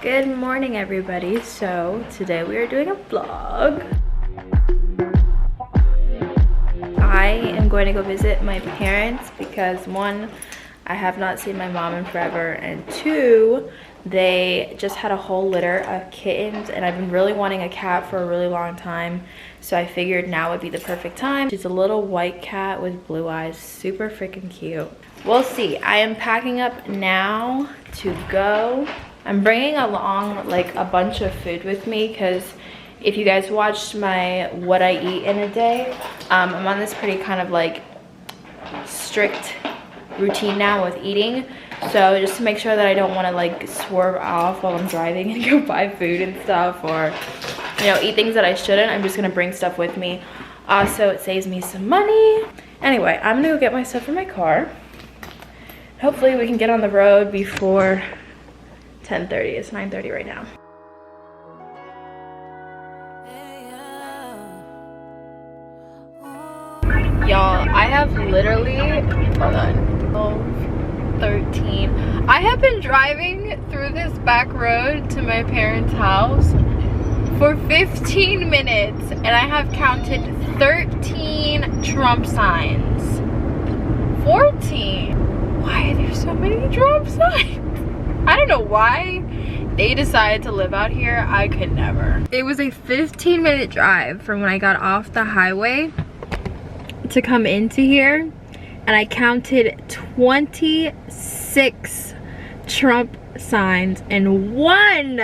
Good morning, everybody. So today we are doing a vlog. I am going to go visit my parents because one, I have not seen my mom in forever, and two, they just had a whole litter of kittens and I've been really wanting a cat for a really long time, so I figured now would be the perfect time. She's a little white cat with blue eyes, super freaking cute. We'll see. I am packing up now to go. I'm bringing along like a bunch of food with me because if you guys watched my what I eat in a day, I'm on this pretty kind of like strict routine now with eating. So just to make sure that I don't want to like swerve off while I'm driving and go buy food and stuff, or you know, eat things that I shouldn't, I'm just gonna bring stuff with me. Also, it saves me some money. Anyway, I'm gonna go get my stuff from my car. Hopefully we can get on the road before 10:30. It's 9:30 right now. Y'all, I have literally, hold on, 13. I have been driving through this back road to my parents' house for 15 minutes and I have counted 13 Trump signs. 14. Why are there so many Trump signs? I don't know why they decided to live out here. I could never. It was a 15-minute drive from when I got off the highway to come into here, and I counted 26 Trump signs and 1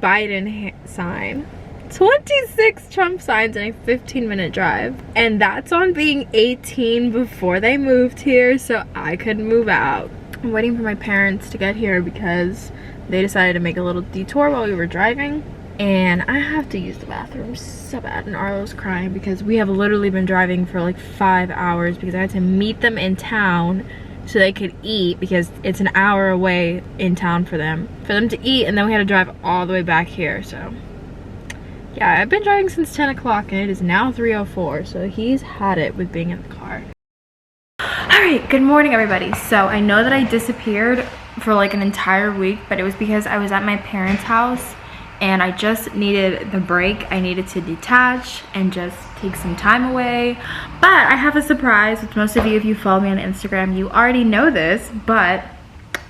Biden sign. 26 Trump signs in a 15-minute drive, and that's on being 18 before they moved here, so I couldn't move out. I'm waiting for my parents to get here because they decided to make a little detour while we were driving, and I have to use the bathroom so bad, and Arlo's crying because we have literally been driving for like 5 hours because I had to meet them in town so they could eat because it's an hour away in town for them to eat, and then we had to drive all the way back here. So yeah, I've been driving since 10 o'clock and it is now 3:04, so he's had it with being in the car. Alright, good morning everybody. So I know that I disappeared for like an entire week, but it was because I was at my parents' house and I just needed the break. I needed to detach and just take some time away. But I have a surprise, which most of you, if you follow me on Instagram, you already know this, but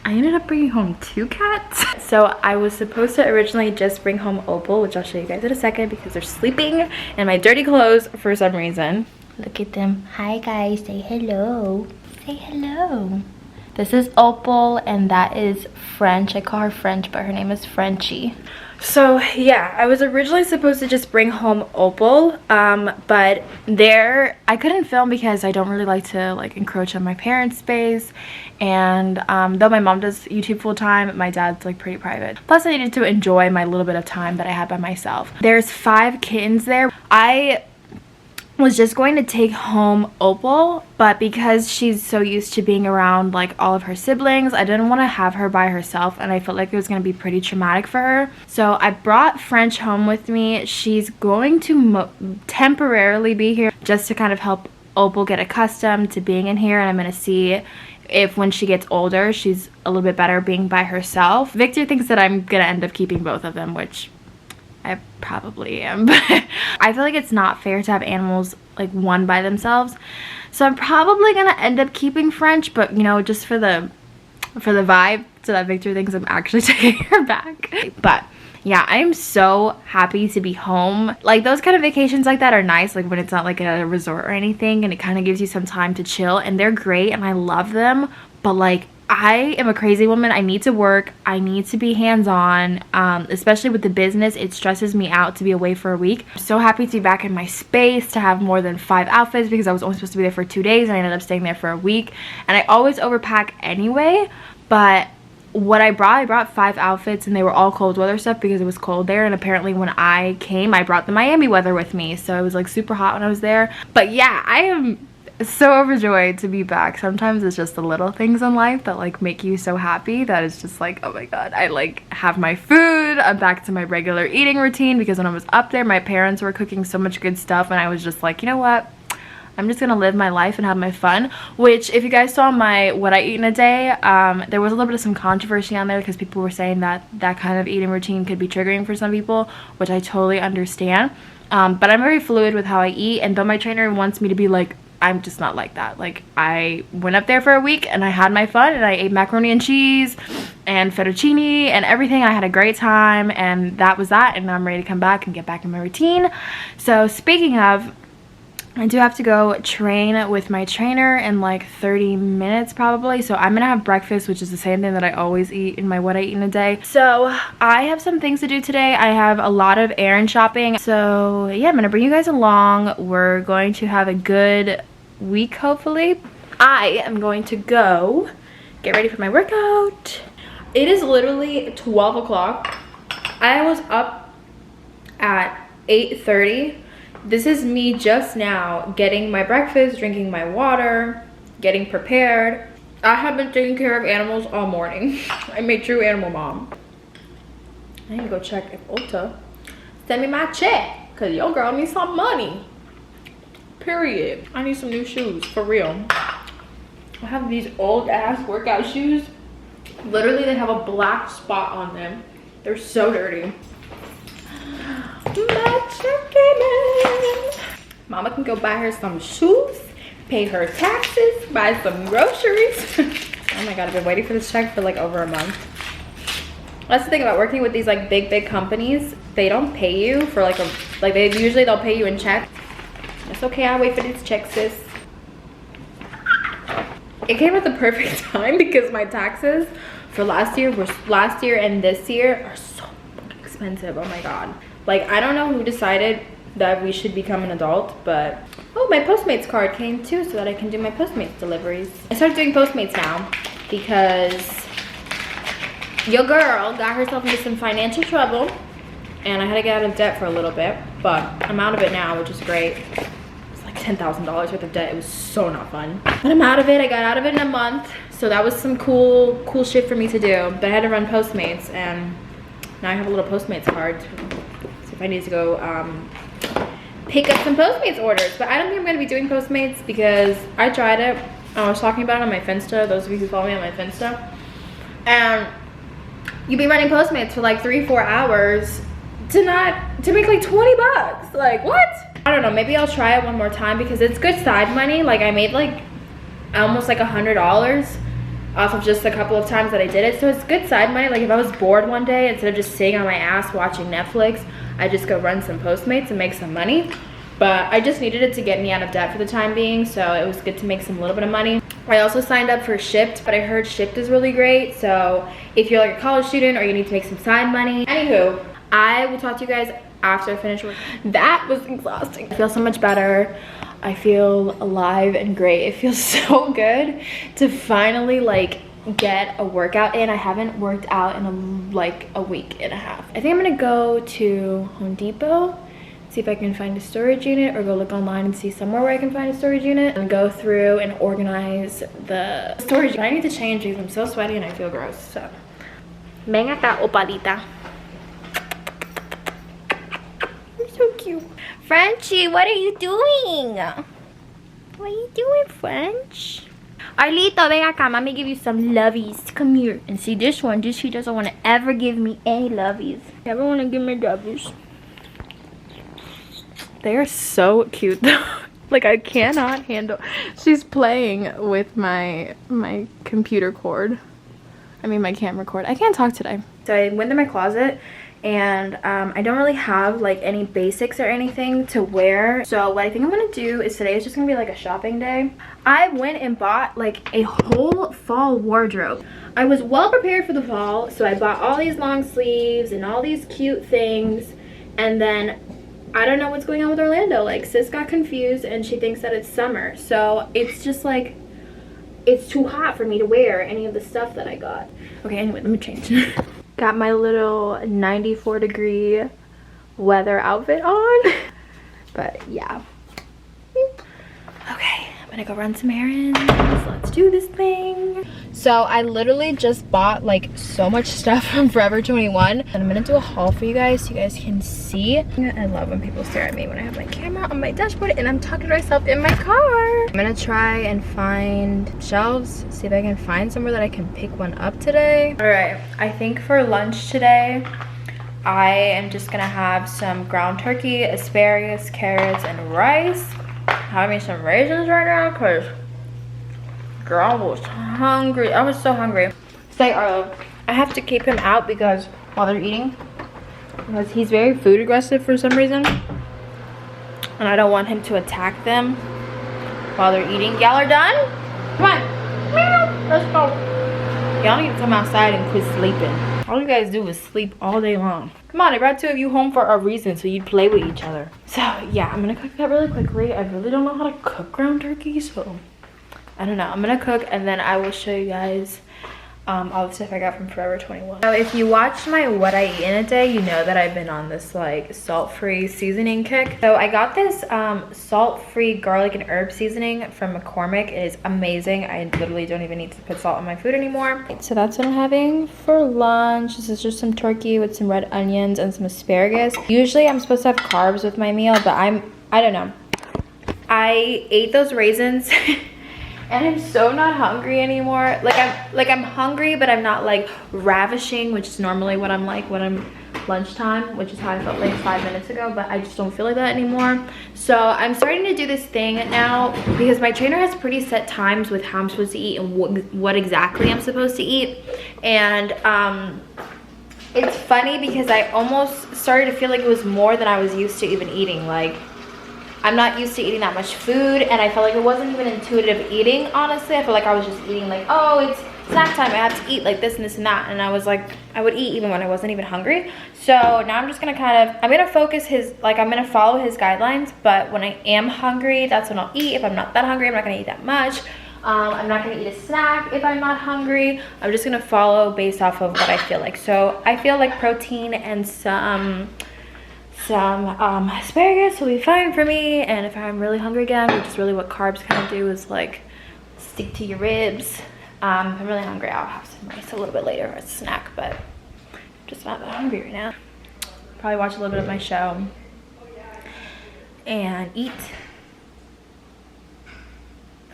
I ended up bringing home 2 cats. So I was supposed to originally just bring home Opal, which I'll show you guys in a second because they're sleeping in my dirty clothes for some reason. Look at them. Hi guys, say hello. Say hello. This is Opal and that is French. I call her French, but her name is Frenchie. So yeah, I was originally supposed to just bring home Opal, but I couldn't film because I don't really like to like encroach on my parents' space, and though my mom does YouTube full time, my dad's like pretty private. Plus I needed to enjoy my little bit of time that I had by myself. There's 5 kittens there. I was just going to take home Opal, but because she's so used to being around like all of her siblings, I didn't want to have her by herself, and I felt like it was going to be pretty traumatic for her. So I brought French home with me. She's going to temporarily be here just to kind of help Opal get accustomed to being in here, and I'm going to see if when she gets older she's a little bit better being by herself. Victor thinks that I'm going to end up keeping both of them, which I probably am, but I feel like it's not fair to have animals like one by themselves, so I'm probably gonna end up keeping French, but you know, just for the vibe, so that Victor thinks I'm actually taking her back. But yeah, I am so happy to be home. Like those kind of vacations like that are nice, like when it's not like at a resort or anything, and it kind of gives you some time to chill, and they're great and I love them, but like I am a crazy woman. I need to work. I need to be hands-on, especially with the business. It stresses me out to be away for a week. I'm so happy to be back in my space, to have more than 5 outfits because I was only supposed to be there for 2 days and I ended up staying there for a week. And I always overpack anyway, but what I brought 5 outfits, and they were all cold weather stuff because it was cold there, and apparently when I came I brought the Miami weather with me, so it was like super hot when I was there. But yeah, I am so overjoyed to be back. Sometimes it's just the little things in life that like make you so happy that it's just like, oh my god, I like have my food, I'm back to my regular eating routine, because when I was up there my parents were cooking so much good stuff and I was just like, you know what, I'm just gonna live my life and have my fun, which if you guys saw my what I eat in a day, there was a little bit of some controversy on there because people were saying that that kind of eating routine could be triggering for some people, which I totally understand. But I'm very fluid with how I eat, and though my trainer wants me to be like, I'm just not like that. Like, I went up there for a week and I had my fun and I ate macaroni and cheese and fettuccine and everything. I had a great time, and that was that, and I'm ready to come back and get back in my routine. So speaking of, I do have to go train with my trainer in like 30 minutes probably. So I'm gonna have breakfast, which is the same thing that I always eat in my what I eat in a day. So I have some things to do today. I have a lot of errand shopping. So yeah, I'm gonna bring you guys along. We're going to have a good week, hopefully. I am going to go get ready for my workout. It is literally 12 o'clock. I was up at 8:30. This is me just now getting my breakfast, drinking my water, getting prepared. I have been taking care of animals all morning. I'm a true animal mom. I need to go check if Ulta send me my check, because your girl needs some money. Period. I need some new shoes, for real. I have these old ass workout shoes. Literally, they have a black spot on them. They're so dirty. Mama can go buy her some shoes, pay her taxes, buy some groceries. Oh my god, I've been waiting for this check for like over a month. That's the thing about working with these like big companies. They don't pay you for like they'll pay you in check. It's okay, I'll wait for these checks, sis. It came at the perfect time because my taxes for last year and this year are so expensive. Oh my god. Like, I don't know who decided that we should become an adult, but oh, my Postmates card came too, so that I can do my Postmates deliveries. I started doing Postmates now because your girl got herself into some financial trouble and I had to get out of debt for a little bit, but I'm out of it now, which is great. It's like $10,000 worth of debt. It was so not fun, but I'm out of it. I got out of it in a month, so that was some cool shit for me to do. But I had to run Postmates, and now I have a little Postmates card. So if I need to go pick up some Postmates orders. But I don't think I'm going to be doing Postmates because I tried it. I was talking about it on my Finsta, those of you who follow me on my Finsta. And you'd be running Postmates for like 3-4 hours to make like 20 bucks. Like, what? I don't know, maybe I'll try it one more time because it's good side money. Like, I made like almost like $100 off of just a couple of times that I did it. So it's good side money. Like, if I was bored one day, instead of just sitting on my ass watching Netflix, I just go run some Postmates and make some money. But I just needed it to get me out of debt for the time being, so it was good to make some little bit of money. I also signed up for Shipt, but I heard Shipt is really great. So if you're like a college student or you need to make some side money, anywho, I will talk to you guys after I finish work. That was exhausting. I feel so much better. I feel alive and great. It feels so good to finally like get a workout in. I haven't worked out in like a week and a half. I think I'm gonna go to Home Depot, see if I can find a storage unit, or go look online and see somewhere where I can find a storage unit and go through and organize the storage. I need to change because I'm so sweaty and I feel gross. So ven acá, opalita. You're so cute. Frenchie, what are you doing? What are you doing, French? Arlito, ven acá. Mommy give you some lovies. Come here. And see, this one, he doesn't want to ever give me any lovies. Never want to give me lovies. They are so cute though. Like, I cannot handle. She's playing with my computer cord. I mean my camera cord. I can't talk today. So I went to my closet and I don't really have like any basics or anything to wear. So what I think I'm gonna do is today is just gonna be like a shopping day. I went and bought like a whole fall wardrobe. I was well prepared for the fall, so I bought all these long sleeves and all these cute things, and then I don't know what's going on with Orlando. Like, sis got confused and she thinks that it's summer. So it's just like, it's too hot for me to wear any of the stuff that I got. Okay, anyway, let me change. Got my little 94-degree weather outfit on. But yeah. Okay, gonna go run some errands. Let's do this thing. So I literally just bought like so much stuff from Forever 21, and I'm gonna do a haul for you guys so you guys can see. I love when people stare at me when I have my camera on my dashboard and I'm talking to myself in my car. I'm gonna try and find shelves, see if I can find somewhere that I can pick one up today. All right, I think for lunch today I am just gonna have some ground turkey, asparagus, carrots, and rice. Having some raisins right now because girl, I was hungry. I was so hungry. Say Arlo, I have to keep him out because while they're eating, because he's very food aggressive for some reason, and I don't want him to attack them while they're eating. Y'all are done? Come on, meow, let's go. Y'all need to come outside and quit sleeping. All you guys do is sleep all day long. Come on, I brought two of you home for a reason, so you'd play with each other. So yeah, I'm gonna cook that really quickly. I really don't know how to cook ground turkey, so I don't know. I'm gonna cook and then I will show you guys all the stuff I got from Forever 21. So if you watched my what I eat in a day, you know that I've been on this like salt-free seasoning kick. So I got this salt-free garlic and herb seasoning from McCormick. It is amazing. I literally don't even need to put salt in my food anymore. So that's what I'm having for lunch. This is just some turkey with some red onions and some asparagus. Usually I'm supposed to have carbs with my meal, but I don't know. I ate those raisins and I'm so not hungry anymore. I'm hungry, but I'm not like ravishing, which is normally what I'm like when I'm lunchtime, which is how I felt like 5 minutes ago, but I just don't feel like that anymore. So I'm starting to do this thing now because my trainer has pretty set times with how I'm supposed to eat and what exactly I'm supposed to eat. And it's funny because I almost started to feel like it was more than I was used to even eating. Like, I'm not used to eating that much food, and I felt like it wasn't even intuitive eating, honestly. I feel like I was just eating like, oh, it's snack time, I have to eat like this and this and that. And I was like, I would eat even when I wasn't even hungry. So now I'm just gonna I'm gonna focus I'm gonna follow his guidelines, but when I am hungry, that's when I'll eat. If I'm not that hungry, I'm not gonna eat that much. I'm not gonna eat a snack if I'm not hungry. I'm just gonna follow based off of what I feel like. So I feel like protein and some asparagus will be fine for me, and if I'm really hungry again, which is really what carbs kind of do, is like stick to your ribs. If I'm really hungry, I'll have some rice a little bit later as a snack, but I'm just not that hungry right now. Probably watch a little bit of my show and eat.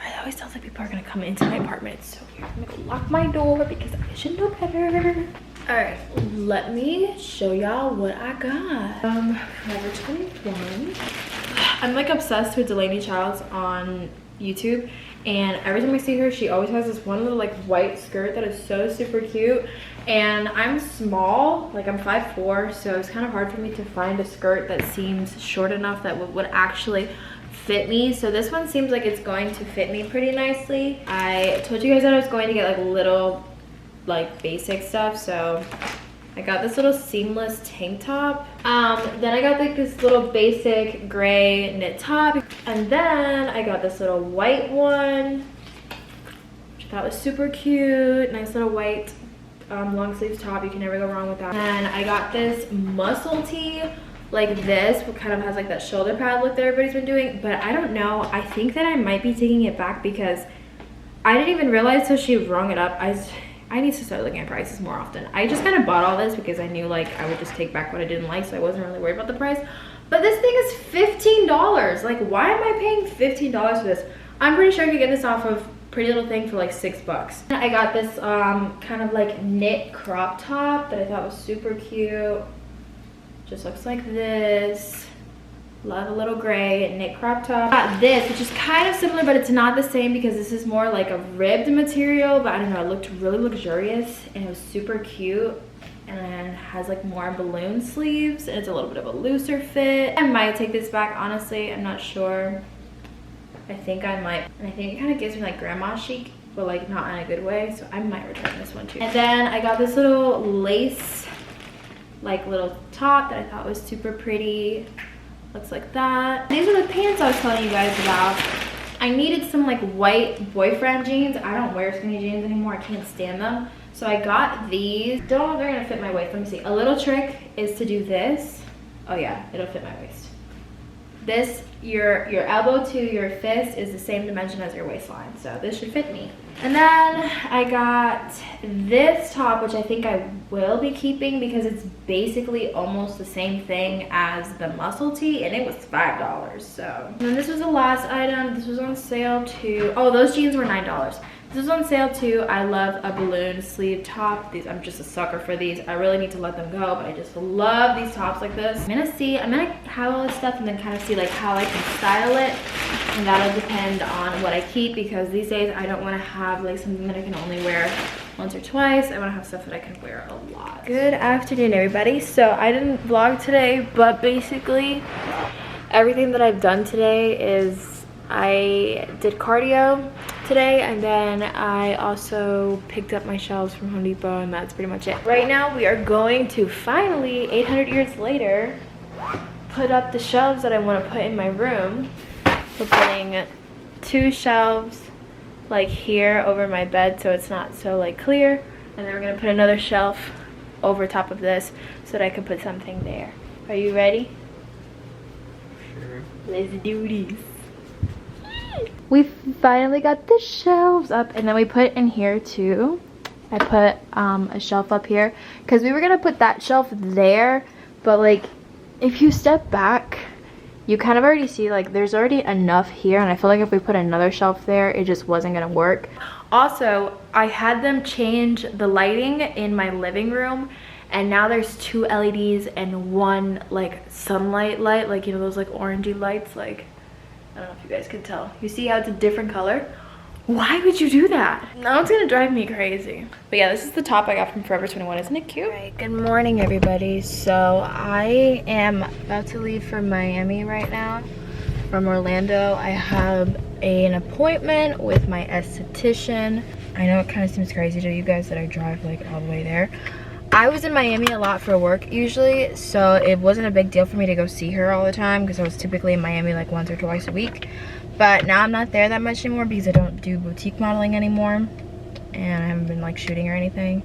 I always tell that people are gonna come into my apartment. It's so weird. I'm gonna go lock my door because I should know better. All right, let me show y'all what I got. Forever 21. I'm like obsessed with Delaney Childs on YouTube, and every time I see her, she always has this one little like white skirt that is so super cute. And I'm small, like I'm 5'4", so it's kind of hard for me to find a skirt that seems short enough that would actually fit me. So this one seems like it's going to fit me pretty nicely. I told you guys that I was going to get like little like basic stuff, so I got this little seamless tank top. Then I got like this little basic gray knit top, and then I got this little white one, which I thought was super cute. Nice little white long sleeve top. You can never go wrong with that. And I got this muscle tee like this, what kind of has like that shoulder pad look that everybody's been doing, but I don't know. I think that I might be taking it back because I didn't even realize till she rung it up. I need to start looking at prices more often. I just kind of bought all this because I knew like I would just take back what I didn't like, so I wasn't really worried about the price. But this thing is $15. Like, why am I paying $15 for this? I'm pretty sure I could get this off of Pretty Little Thing for like $6. I got this kind of like knit crop top that I thought was super cute. Just looks like this. Love a little gray knit crop top. Got this, which is kind of similar, but it's not the same because this is more like a ribbed material, but I don't know, it looked really luxurious and it was super cute. And then has like more balloon sleeves, and it's a little bit of a looser fit. I might take this back, honestly, I'm not sure. I think I might. And I think it kind of gives me like grandma chic, but like not in a good way, so I might return this one too. And then I got this little lace like little top that I thought was super pretty. Looks like that. These are the pants I was telling you guys about. I needed some like white boyfriend jeans. I don't wear skinny jeans anymore. I can't stand them. So I got these. Don't know if they're gonna fit my waist. Let me see. A little trick is to do this. Oh yeah, it'll fit my waist. this, your elbow to your fist is the same dimension as your waistline, so this should fit me. And then I got this top, which I think I will be keeping because it's basically almost the same thing as the muscle tee, and it was $5. So, and then this was the last item. This was on sale too. Oh, those jeans were $9. This was on sale too. I love a balloon sleeve top. These, I'm just a sucker for these. I really need to let them go, but I just love these tops like this. I'm gonna have all this stuff and then kind of see like how I can style it, and that'll depend on what I keep, because these days I don't want to have like something that I can only wear once or twice. I want to have stuff that I can wear a lot. Good afternoon, everybody. So I didn't vlog today, but basically everything that I've done today is I did cardio today, and then I also picked up my shelves from Home Depot, and that's pretty much it. Right now we are going to finally, 800 years later, put up the shelves that I want to put in my room. We're putting 2 shelves like here over my bed so it's not so like clear, and then we're gonna put another shelf over top of this so that I can put something there. Are you ready? Sure. Let's do this. We finally got the shelves up, and then we put in here too. I put a shelf up here because we were gonna put that shelf there, but like if you step back you kind of already see like there's already enough here, and I feel like if we put another shelf there it just wasn't gonna work. Also, I had them change the lighting in my living room, and now there's 2 LEDs and 1 like sunlight light, like you know those like orangey lights, like I don't know if you guys can tell. You see how it's a different color? Why would you do that? Now it's gonna drive me crazy. But yeah, this is the top I got from Forever 21. Isn't it cute? Right, good morning, everybody. So I am about to leave for Miami right now from Orlando. I have an appointment with my esthetician. I know it kind of seems crazy to you guys that I drive like all the way there. I was in Miami a lot for work usually, so it wasn't a big deal for me to go see her all the time because I was typically in Miami like once or twice a week. But now I'm not there that much anymore because I don't do boutique modeling anymore, and I haven't been like shooting or anything.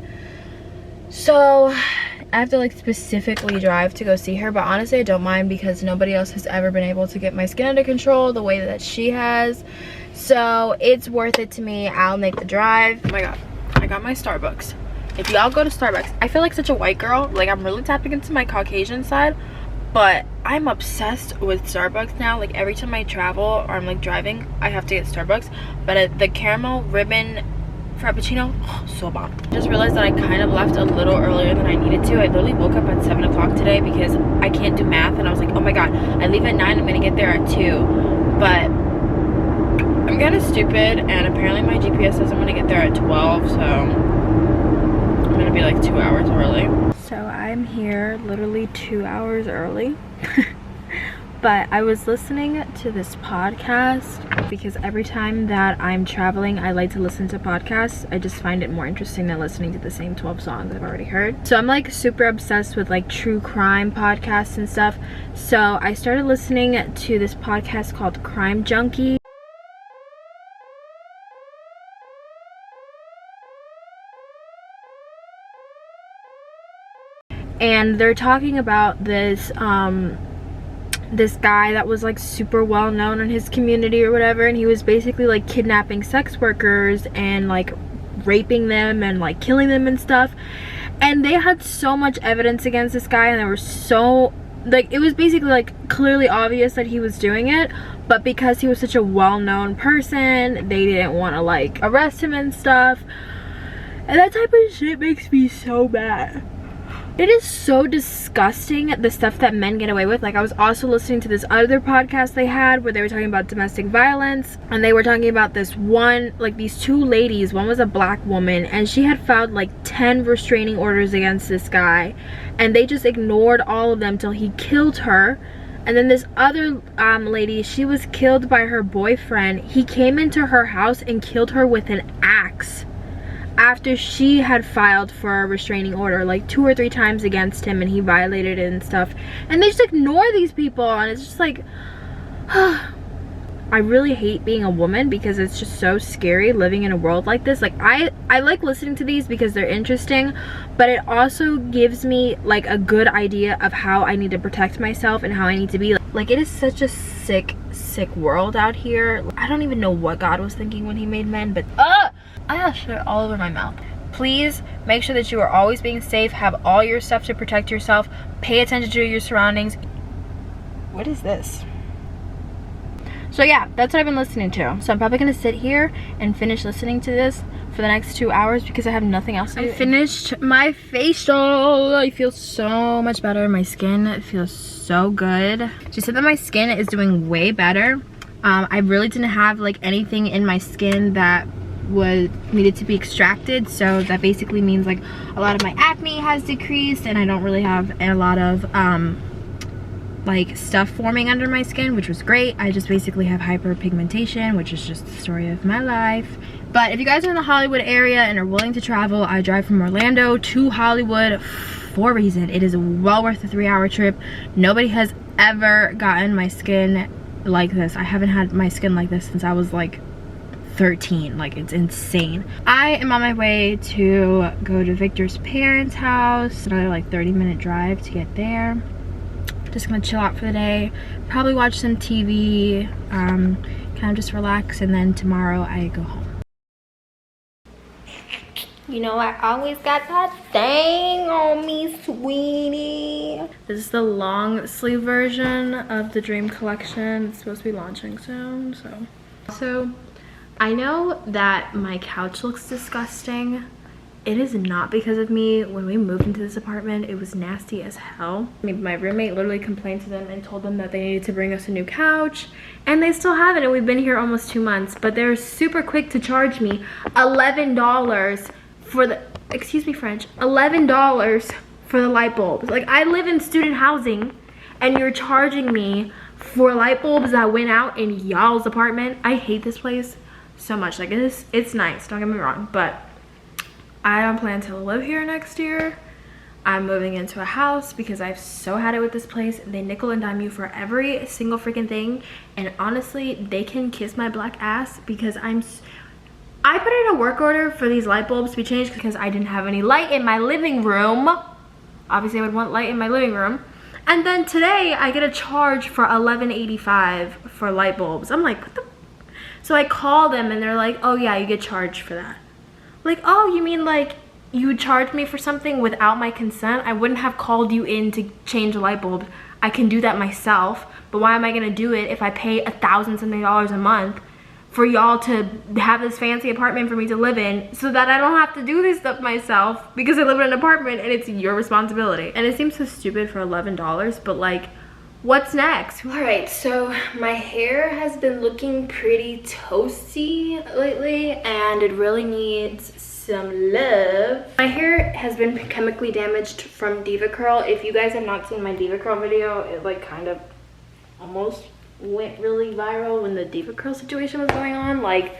So I have to like specifically drive to go see her, but honestly I don't mind because nobody else has ever been able to get my skin under control the way that she has. So it's worth it to me. I'll make the drive. Oh my god, I got my Starbucks. If y'all go to Starbucks, I feel like such a white girl. Like I'm really tapping into my Caucasian side, but I'm obsessed with Starbucks now. Like every time I travel or I'm like driving, I have to get Starbucks. But the caramel ribbon frappuccino, oh, so bomb. I just realized that I kind of left a little earlier than I needed to. I literally woke up at 7 o'clock today because I can't do math, and I was like, oh my god, I leave at 9, I'm gonna get there at 2. But I'm kind of stupid, and apparently my GPS says I'm gonna get there at 12, so I'm gonna be like 2 hours early. So I'm here literally 2 hours early. But I was listening to this podcast because every time that I'm traveling I like to listen to podcasts. I just find it more interesting than listening to the same 12 songs I've already heard. So I'm like super obsessed with like true crime podcasts and stuff. So I started listening to this podcast called Crime Junkie. And they're talking about this this guy that was like super well known in his community or whatever, and he was basically like kidnapping sex workers and like raping them and like killing them and stuff. And they had so much evidence against this guy, and they were so like, it was basically like clearly obvious that he was doing it, but because he was such a well-known person they didn't want to like arrest him and stuff. And that type of shit makes me so mad. It is so disgusting, the stuff that men get away with. Like I was also listening to this other podcast they had where they were talking about domestic violence, and they were talking about this one, like these 2 ladies. One was a black woman, and she had filed like 10 restraining orders against this guy, and they just ignored all of them till he killed her. And then this other lady, she was killed by her boyfriend. He came into her house and killed her with an axe after she had filed for a restraining order like 2 or 3 times against him, and he violated it and stuff. And they just ignore these people, and it's just like I really hate being a woman because it's just so scary living in a world like this. Like I like listening to these because they're interesting, but it also gives me like a good idea of how I need to protect myself and how I need to be. Like it is such a sick world out here. I don't even know what God was thinking when he made men, but I have shit all over my mouth. Please make sure that you are always being safe, have all your stuff to protect yourself, pay attention to your surroundings. What is this? So yeah, that's what I've been listening to. So I'm probably gonna sit here and finish listening to this for the next 2 hours because I have nothing else to do. I finished my facial. I feel so much better. My skin feels so good. She said that my skin is doing way better. I really didn't have like anything in my skin that was needed to be extracted, so that basically means like a lot of my acne has decreased and I don't really have a lot of like stuff forming under my skin, which was great. I just basically have hyperpigmentation, which is just the story of my life. But if you guys are in the Hollywood area and are willing to travel, I drive from Orlando to Hollywood for a reason. It is well worth the 3-hour trip. Nobody has ever gotten my skin like this. I haven't had my skin like this since I was like 13. Like it's insane. I am on my way to go to Victor's parents' house. Another like 30-minute drive to get there. Just gonna chill out for the day, probably watch some TV, kind of just relax, and then tomorrow I go home. You know, I always got that thing on me, sweetie. This is the long sleeve version of the Dream collection. It's supposed to be launching soon, so I know that my couch looks disgusting. It is not because of me. When we moved into this apartment, it was nasty as hell. I mean, my roommate literally complained to them and told them that they needed to bring us a new couch, and they still haven't, and we've been here almost 2 months, but they're super quick to charge me $11 for the, excuse me French, $11 for the light bulbs. Like, I live in student housing and you're charging me for light bulbs that went out in y'all's apartment. I hate this place so much. Like, it's nice, don't get me wrong, but I don't plan to live here next year. I'm moving into a house because I've so had it with this place. They nickel and dime you for every single freaking thing, and honestly, they can kiss my black ass because I put in a work order for these light bulbs to be changed because I didn't have any light in my living room. Obviously, I would want light in my living room. And then today, I get a charge for $11.85 for light bulbs. I'm like, what the? So I call them and they're like, oh yeah, you get charged for that. Like, oh, you mean like you would charge me for something without my consent? I wouldn't have called you in to change a light bulb. I can do that myself, but why am I gonna do it if I pay $1,000-something a month for y'all to have this fancy apartment for me to live in so that I don't have to do this stuff myself because I live in an apartment and it's your responsibility? And it seems so stupid for $11, but like, what's next? All right, so my hair has been looking pretty toasty lately and it really needs some love. My hair has been chemically damaged from Diva Curl. If you guys have not seen my Diva Curl video, it like kind of almost went really viral when the Diva Curl situation was going on. Like,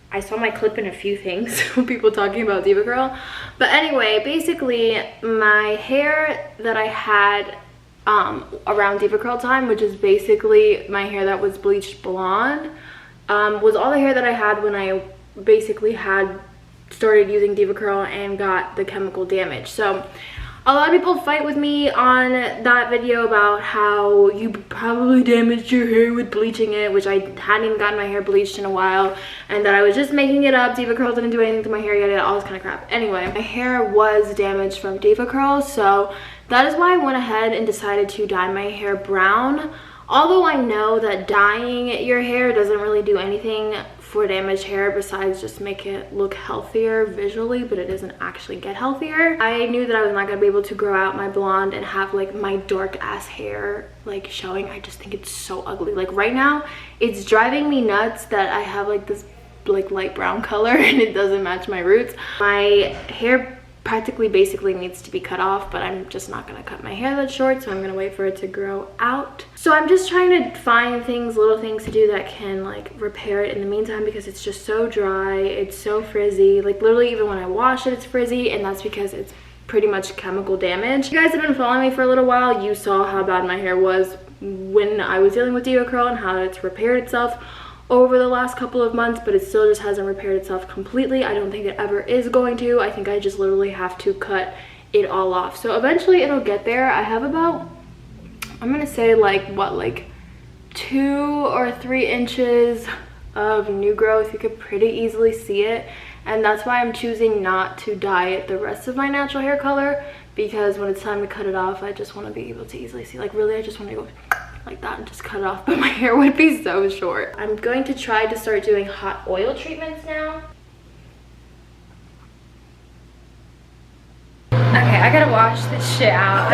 I saw my clip in a few things, people talking about Diva Curl. But anyway, basically my hair that I had around Diva Curl time, which is basically my hair that was bleached blonde, was all the hair that I had when I basically had started using Diva Curl and got the chemical damage. So a lot of people fight with me on that video about how you probably damaged your hair with bleaching it, which I hadn't even gotten my hair bleached in a while, and that I was just making it up. Diva Curl didn't do anything to my hair yet, all this kind of crap. Anyway, my hair was damaged from Diva Curl, so that is why I went ahead and decided to dye my hair brown. Although I know that dyeing your hair doesn't really do anything for damaged hair besides just make it look healthier visually, but it doesn't actually get healthier. I knew that I was not gonna be able to grow out my blonde and have like my dark ass hair like showing. I just think it's so ugly. Like right now, it's driving me nuts that I have like this like light brown color and it doesn't match my roots. My hair practically basically needs to be cut off, but I'm just not gonna cut my hair that short, so I'm gonna wait for it to grow out. So I'm just trying to find things, little things to do that can like repair it in the meantime because it's just so dry, it's so frizzy. Like literally even when I wash it, it's frizzy, and that's because it's pretty much chemical damage. If you guys have been following me for a little while, you saw how bad my hair was when I was dealing with Diva Curl and how it's repaired itself. over the last couple of months, but it still just hasn't repaired itself completely. I don't think it ever is going to. I think I just literally have to cut it all off. So eventually it'll get there. I have about, I'm gonna say like 2 or 3 inches of new growth. You could pretty easily see it, and that's why I'm choosing not to dye it the rest of my natural hair color, because when it's time to cut it off, I just want to be able to easily see. Like really, I just want to go like that and just cut it off, but my hair would be so short. I'm going to try to start doing hot oil treatments now. Okay, I gotta wash this shit out.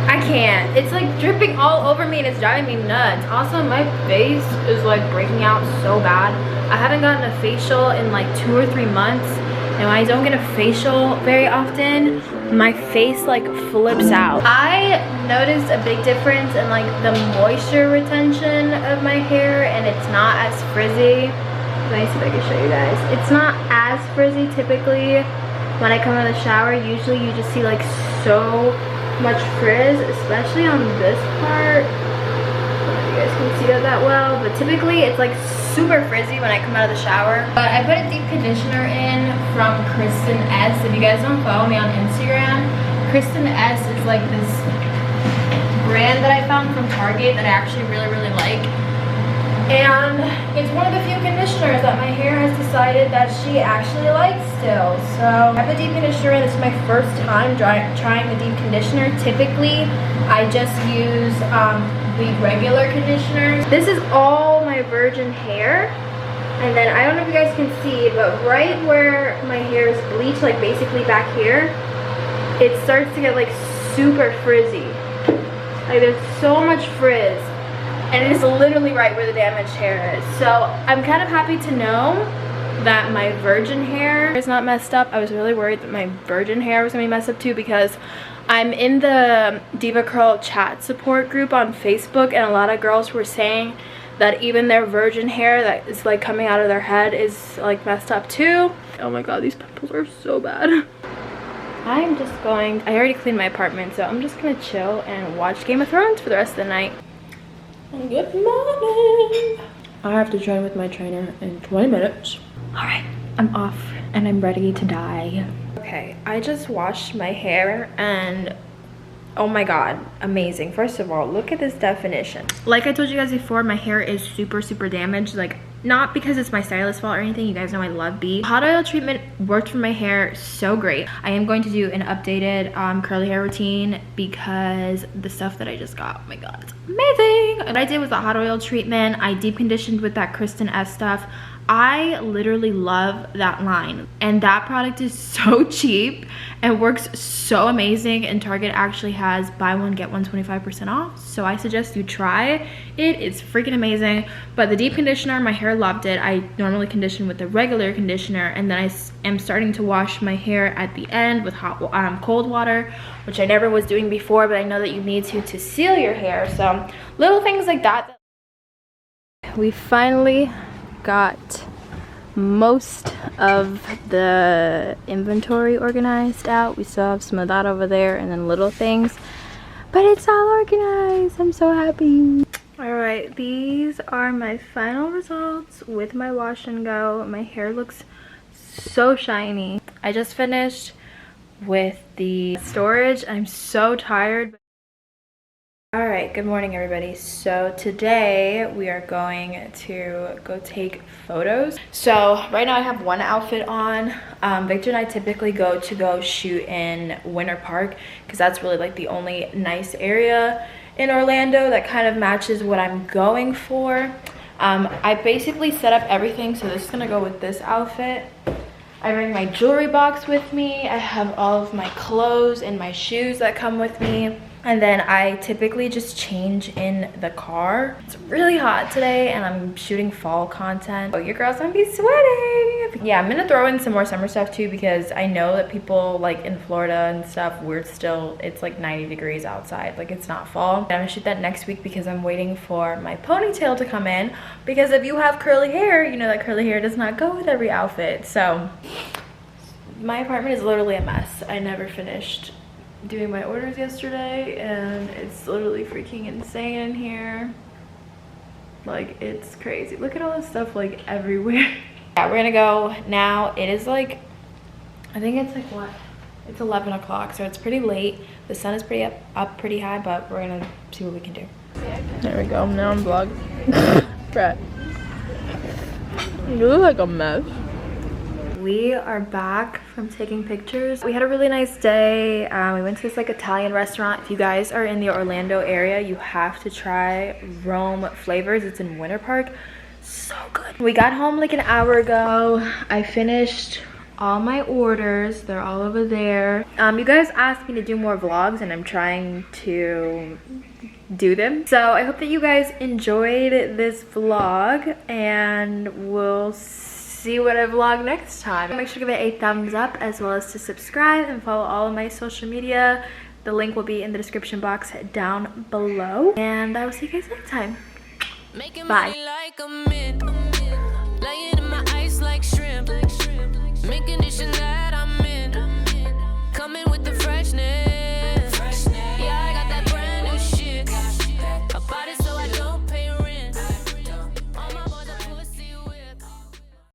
I can't. It's like dripping all over me and it's driving me nuts. Also, my face is like breaking out so bad. I haven't gotten a facial in like 2 or 3 months. And when I don't get a facial very often, my face like flips out. I noticed a big difference in like the moisture retention of my hair, and it's not as frizzy. Let me see if I can show you guys. It's not as frizzy typically when I come out of the shower. Usually you just see like so much frizz, especially on this part. I don't know if you guys can see that well, but typically it's like super frizzy when I come out of the shower. But I put a deep conditioner in from Kittens. If you guys don't follow me on Instagram, Kittens is like this brand that I found from Target that I actually really like. And it's one of the few conditioners that my hair has decided that she actually likes still. So I have a deep conditioner. This is my first time trying the deep conditioner. Typically, I just use the regular conditioners. This is all my virgin hair. And then I don't know if you guys can see, but right where my hair is bleached, like basically back here, it starts to get like super frizzy. Like there's so much frizz. And it is literally right where the damaged hair is. So I'm kind of happy to know that my virgin hair is not messed up. I was really worried that my virgin hair was gonna be messed up too, because I'm in the Diva Curl chat support group on Facebook, and a lot of girls were saying that even their virgin hair that is like coming out of their head is like messed up too. Oh my god, these pimples are so bad. I already cleaned my apartment, so I'm just gonna chill and watch Game of Thrones for the rest of the night. Good morning. I have to train with my trainer in 20 minutes. All right, I'm off and I'm ready to die. Okay, I just washed my hair and oh my god, amazing. First of all, look at this definition. Like I told you guys before, my hair is super damaged. Like, not because it's my stylist's fault or anything. You guys know I love B. Hot oil treatment worked for my hair so great. I am going to do an updated curly hair routine because the stuff that I just got, oh my god, it's amazing. What I did was the hot oil treatment. I deep conditioned with that Kittens stuff. I literally love that line, and that product is so cheap and works so amazing, and Target actually has buy one get one 25% off, so I suggest you try it. It's freaking amazing. But the deep conditioner, my hair loved it. I normally condition with the regular conditioner, and then I am starting to wash my hair at the end with cold water, which I never was doing before, but I know that you need to seal your hair. So little things like that. We finally got most of the inventory organized out. We still have some of that over there and then little things, but it's all organized. I'm so happy. All right, these are my final results with my wash and go. My hair looks so shiny. I just finished with the storage. I'm so tired. All right, good morning everybody. So today we are going to go take photos. So right now I have one outfit on. Victor and I typically go shoot in Winter Park because that's really like the only nice area in Orlando that kind of matches what I'm going for. I basically set up everything, so this is gonna go with this outfit. I bring my jewelry box with me. I have all of my clothes and my shoes that come with me. And then I typically just change in the car. It's really hot today and I'm shooting fall content. Oh, your girl's gonna be sweating. Yeah, I'm gonna throw in some more summer stuff too, because I know that people like in Florida and stuff, it's like 90 degrees outside. Like, it's not fall. I'm gonna shoot that next week because I'm waiting for my ponytail to come in. Because if you have curly hair, you know that curly hair does not go with every outfit. So my apartment is literally a mess. I never finished doing my orders yesterday and it's literally freaking insane in here. Like, it's crazy. Look at all this stuff like everywhere. Yeah, we're gonna go now. It is like, I think it's like what? It's 11 o'clock, so it's pretty late. The sun is pretty up pretty high, but we're gonna see what we can do. There we go. Now I'm vlogging. Brett, you look like a mess. We are back from taking pictures. We had a really nice day. We went to this like Italian restaurant. If you guys are in the Orlando area, you have to try Rome Flavors. It's in Winter Park. So good. We got home like an hour ago. I finished all my orders. They're all over there. You guys asked me to do more vlogs, and I'm trying to do them. So I hope that you guys enjoyed this vlog, and we'll see what I vlog next time. Make sure to give it a thumbs up, as well as to subscribe and follow all of my social media. The link will be in the description box down below, and I will see you guys next time. Bye. Laying in my ice like shrimp, making dishes that I'm in, coming with the freshness.